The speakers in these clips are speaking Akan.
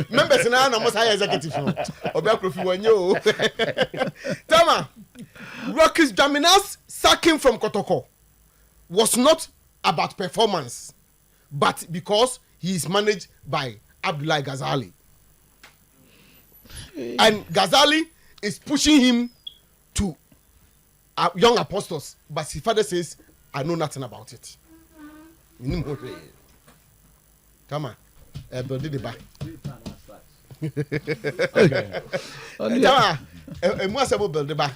members na most high executive no. Obi akrofi wanyo. Tama. Rocky Dwamena's sacking from Kotoko was not about performance, but because he is managed by Abdoulaye Gazale. And Gazale is pushing him to young apostles, but his father says, I know nothing about it. Come on. Build the back. Okay. Tama. Build the back.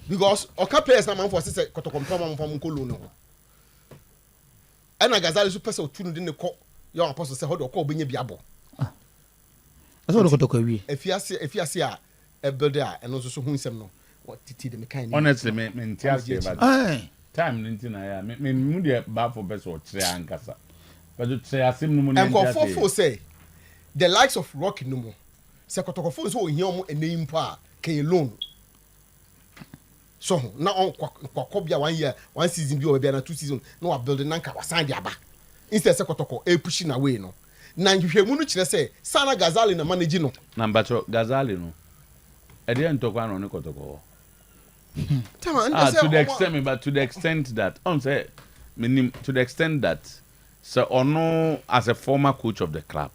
Because Oka players na man for say Kotoko from Nkolo no. And Gazale so person tunu de ne ko young apostles say how do ko benye biabo. That's what Kotoko wi. If you see a build there and also so hu nsem no. What titi the mechanic. Honestly, me but time nintina ya me mu de ba for best or tre ankasa. But to say asim no mu and for say the likes of Rocky no mo. Say Kotoko for so here mo eneyim pa can loan. So now on kwakobia 1 year, 1 season bi or be na 2 season no wa building nanka wasan dia ba. Instead say Kotoko e pushing away no. Na hwehwemu no kire say Sana Gazale na manage no. Number 2 Gazale no. E dey ntokwa no ne Kotoko. To the extent, but to the extent that to the extent that so ono as a former coach of the club.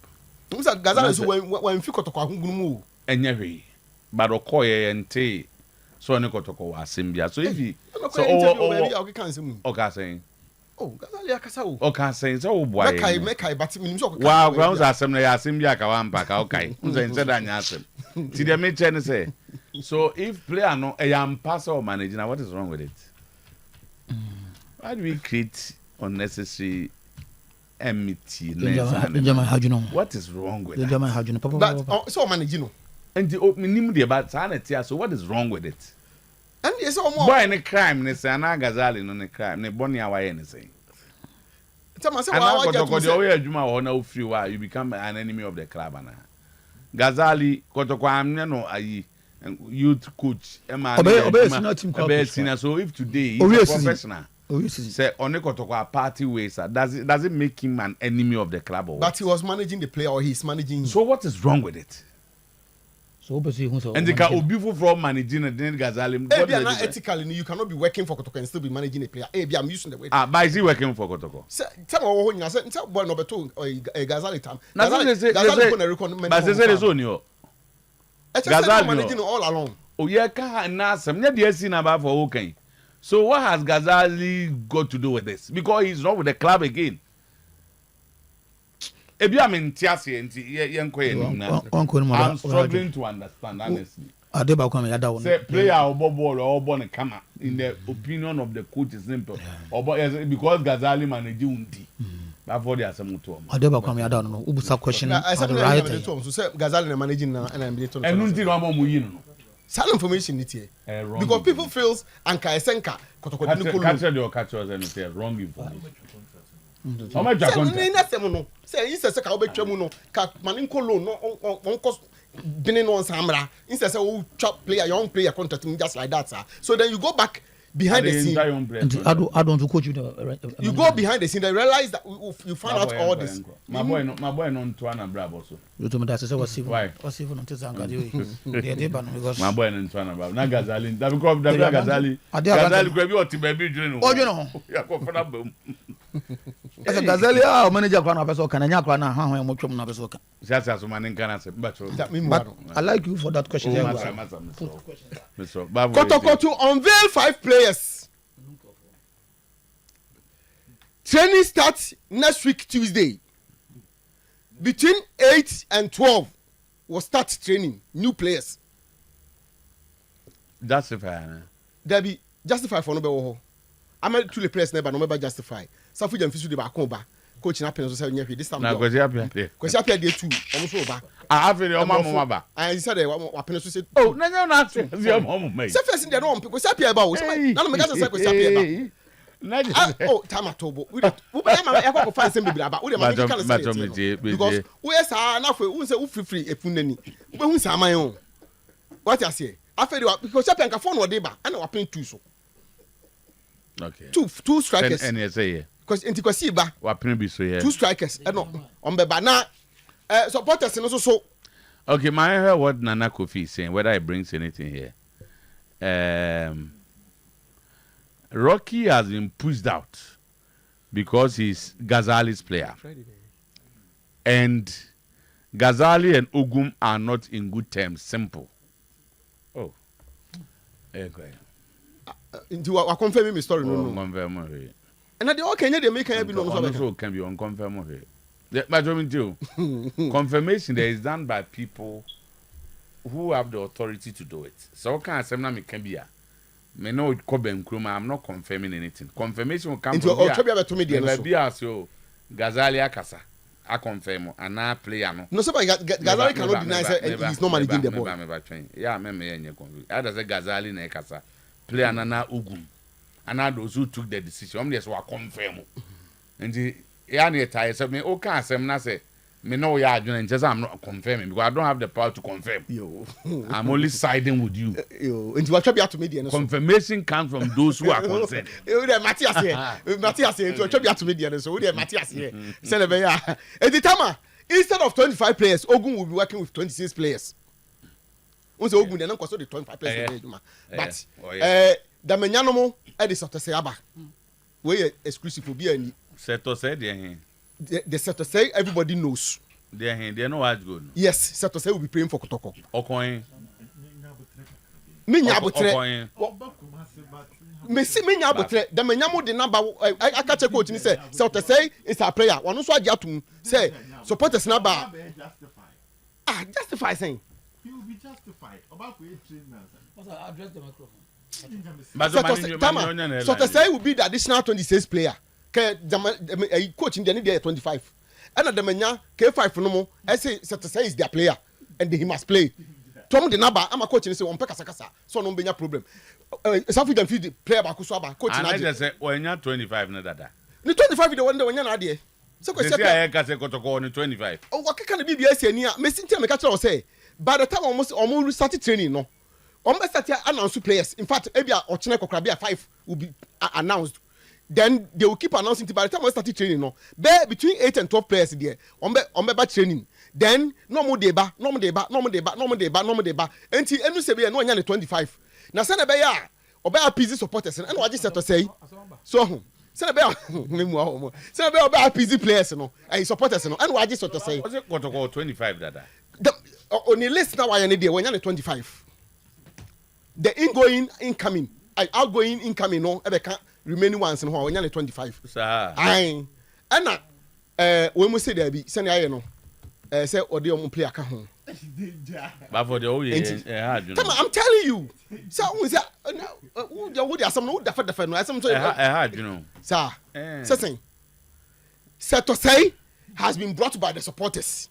Gazale so when fi Kotoko ahungunu enyewe but okoye ente so ne Kotoko asembia so if he so okay saying Gazale akasa o okay saying so boy make but minim so wow grounds asembia ka wampa ka okay nze nze da nya asem ti dem me chen say so if player no pass or manager, what is wrong with it? Why do we create unnecessary enmity? What is wrong with that? But so managing no. And the minimum about sanity. So what is wrong with it? And yes, more. Boy, any crime, ne say na Gazale no ne crime, ne boni awaye ne say. Tell say why you become an enemy of the club ana. Gazale Kotoko amne no ayi youth coach so if today he's a professional say only Kotoko party ways does it make him an enemy of the club or but he was managing the player or he's managing so what is wrong with it so and the Obifu from managing and then Gazale ethically you cannot be working for Kotoko and still be managing a player I'm using the way but is he working for Kotoko tell me what you say boy number 2 Gazale time but they say there's only Gazale managing all along. Oh yeah, for okay. So what has Gazale got to do with this? Because he's not with the club again. I'm struggling to understand honestly. Say player or ball or born a camera in the opinion of the coach is simple. Or because Gazale managing before they are some to I don't know. Ubusa question. I said Gazale managing and I'm some information it here. Because people feels Anka Esenka catch and say wrong information. How much say you say ka obetwa mu no ka maninko loan no on cost binin on samra instead say oh chop player young player contract just like that sir. So then you go back behind the scene. I don't coach you. You go behind the scene and realize that you find out all this. My boy no Ntwana brabo so. You told me that say what's even on Tizanga because my boy no Ntwana brabo. Na Gazale that because Gazale go be oti baby dream. Oh you know. Ya ko fana bam. As Gazale manager kwa na person kan nya kwa na ha ho mo twom na person kan. Siasa so manin kan ase but I like you for that question. Kotoko to unveil 5 players. Training starts next week Tuesday. Between 8 and 12 will start training new players. Justify. There be justify for no be. I'm a two players never no be justify. Safu dem fisu de ba kon ba. Coach na pen so say nya this time. Na kwesi apia. Kwesi apia dey 2. Omo so ba. Afere o ma ba. I said wa pen so say oh na nya na ase o mo mai. Say first dey no kwesi apia ba o. Na no me gas say kwesi apia ba. Oh, time at all. We be am find some baby about. We dey because we say na we say free efunani. We hu say aman o. What you say? After because apia nka phone no dey ba. Na wa pen 2 so. Okay. Two strikers. And say because inti kwasi ba. Wa pen bi so here. 2 strikers. No. On be ba na supporters and also so. Okay, my hear what Nana Kofi is saying, whether it brings anything here. Rocky has been pushed out because he's Gazale's player. And Gazale and Ogum are not in good terms. Simple. Oh. Okay. Into I confirm my story. No. Confirm. And the okay, they make a bill also can be on confirm. Confirmation there is done by people who have the authority to do it. So can say na me can be me know it Koben Kruma. I'm not confirming anything. Confirmation will come into to me the be as yo Gazale Akasa. I confirm and now player no. No, somebody Gazale cannot deny that he's not managing the ball. Yeah, me I say Gazale na Akasa. Player na Ogum. And now those who took the decision, I'm just confirm. And the I said me okay, say me know just I'm not confirming because I don't have the power to confirm. I'm only siding with you. Into what to me the confirmation comes from those who are concerned. Matthias into what to me the so we Matthias here. Say the at the time instead of 25 players, Ogum will be working with 26 players. Once Ogum then the 25 players. But the menyanomo e Seth Osei aba we exclusive for be any Seth Osei the Seth Osei everybody knows they know what's good. Yes, Seth Osei will be praying for Kotoko Okoyin me nya abotre me si me nya abotre the menyamo the number I catch a coach ni say Seth Osei is a player one so agi atum say supporters number justify saying he will be justified about we train now address the microphone. Seth Osei will be the additional 26 player. Coach in the 25. And the mania K5 no more. I say Seth Osei is their player and he must play. Tom the number I'm a coach and say on Pekasakasa. So no be problem. Some them feel the player back coach. And I just say when you're 25 na dada. The 25 the one when you're not there. So I say Kotoko on 25. Oh what can be BS here? Me since me catch say by the time almost started training no. Almost start announce players. In fact, Ebia or Chine Kokrabia 5 will be announced. Then they will keep announcing by the time we start training. No, there between 8 and 12 players there. On training. Then no more deba. Until any say no any 25. Now send a beya obe PZ supporters and what just to say. So send a beya send a beya PZ players no and supporters no and what just to say. Was it Kotoko 25 dada? On the list now I need there when you 25. The incoming, outgoing, incoming, no, remaining ones in when you're 25. Sir. Aye. And when we say there be, send I know, say, or the own player come. But for the old I'm telling you. So, who's that? Would have some no defend, I some had, you know. Sir, saying, Seth Osei has been brought by the supporters.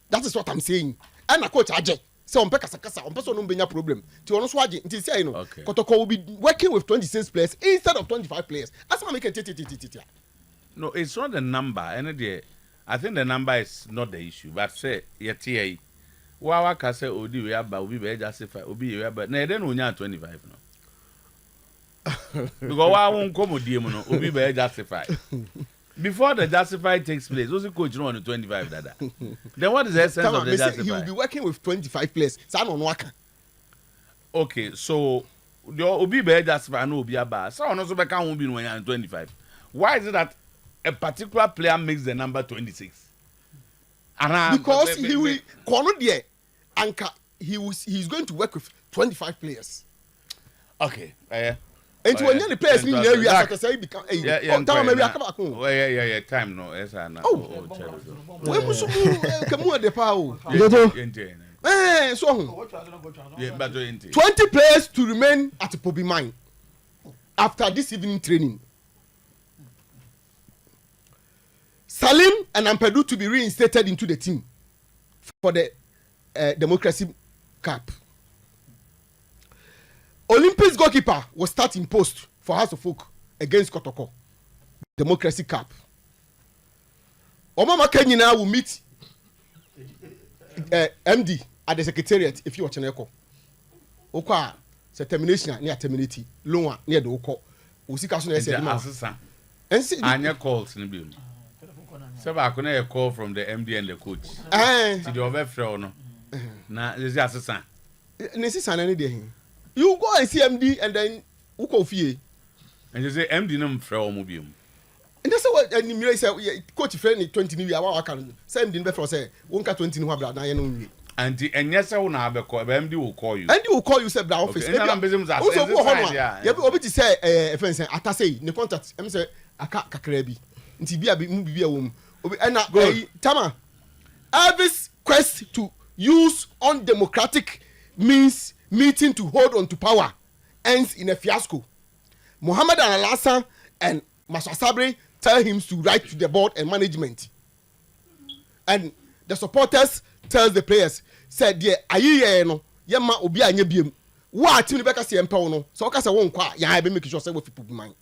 That is what I'm saying. And a coach, Ajay. So on Pekasakasa, on person no be problem. To honest waji, until say you know, Kotoko will be working with 26 players instead of 25 players. That's why make it. No, it's not the number. I think the number is not the issue. But say yeti, wa ka say odi we aba obi be justify obi we aba. Na eden onya 25 no. Because wa won komodie mu no obi be justify. Before the justify takes place, who's the coach on the 25 dada? Then what is the essence of the justify? He will be working with 25 players. Okay, so the Obi be justify no Obi aba. So also be can be no 25. Why is it that a particular player makes the number 26? Because he will there anchor he's going to work with 25 players. Okay. And when the players in the area, so say become time maybe I come back home. Yeah, time no. Yes, I know. When we so come on the power. So 20 players to remain at Pobi Mine after this evening training. Salim and Ampedu to be reinstated into the team for the Democracy Cup. Olympics goalkeeper will start in post for House of Folk against Kotoko. Democracy Cup. Omama Kenyina will meet MD at the secretariat if you watch an echo. Okwa se termination near terminity. Loan near the oko. Usika so na say ma. Anya calls in bill. So I couldn't a call from the MD and the coach. To the over no. Now this is assistant. Necessary any day. You go and see MD and then who go fee. And you say MD no frɛ mo biom. And that's what and you say coach friend 20 new I can send in before say won't 20 new bra na ye no nwie. And the enyesa wo na abekɔ MD will call you. MD will call you say bra office. And I'm busy with that. Also go home. Yeah, obi ti say friend say atase ne contact em say aka kakra bi. Nti bia mu bibia wo mu. Obi na tama Elvis quest to use undemocratic means meeting to hold on to power ends in a fiasco. Muhammad Al-Hassan and Masha Sabri tell him to write to the board and management. And the supporters tell the players, said, yeah, aye no, yema obi anye biem. Wa team beka se empa no. So ka se won kwa, ya be make sure say we fit put mind.